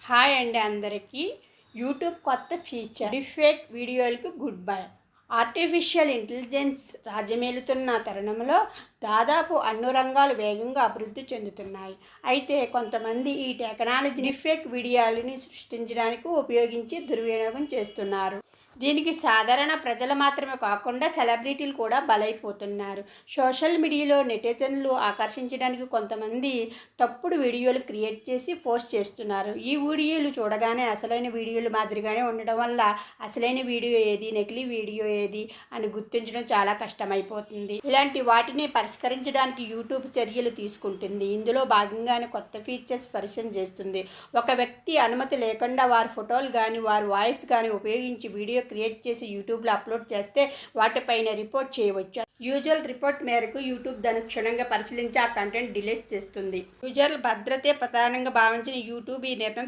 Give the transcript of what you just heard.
Hi అండి అందరికీ. YouTube కొత్త ఫీచర్ డిఫేక్ వీడియోలకు గుడ్ బై. ఆర్టిఫిషియల్ ఇంటెలిజెన్స్ రాజ్యమేలుతున్న తరుణంలో దాదాపు అన్ని రంగాలు వేగంగా అభివృద్ధి చెందుతున్నాయి. అయితే కొంతమంది ఈ టెక్నాలజీ డిఫేక్ వీడియోలని సృష్టించడానికి ఉపయోగించి దుర్వినియోగం చేస్తున్నారు. దీనికి సాధారణ ప్రజలు మాత్రమే కాకుండా సెలబ్రిటీలు కూడా బలైపోతున్నారు. సోషల్ మీడియాలో నెటిజన్లు ఆకర్షించడానికి కొంతమంది తప్పుడు వీడియోలు క్రియేట్ చేసి పోస్ట్ చేస్తున్నారు. ఈ వీడియోలు చూడగానే అసలైన వీడియోలు మాదిరిగానే ఉండడం వల్ల అసలైన వీడియో ఏది, నకిలీ వీడియో ఏది అని గుర్తించడం చాలా కష్టమైపోతుంది. ఇలాంటి వాటిని పరిష్కరించడానికి యూట్యూబ్ చర్యలు తీసుకుంటుంది. ఇందులో భాగంగానే కొత్త ఫీచర్స్ పరిచయం చేస్తుంది. ఒక వ్యక్తి అనుమతి లేకుండా వారి ఫోటోలు కానీ వారి వాయిస్ కానీ ఉపయోగించి వీడియో క్రియేట్ చేసి యూట్యూబ్లో అప్లోడ్ చేస్తే వాటిపైన రిపోర్ట్ చేయవచ్చు. యూజర్ రిపోర్ట్ మేరకు యూట్యూబ్ దాన్ని క్షుణ్ణంగా పరిశీలించి ఆ కంటెంట్ డిలీట్ చేస్తుంది. యూజర్ల భద్రతే ప్రధానంగా భావించిన యూట్యూబ్ ఈ నిర్ణయం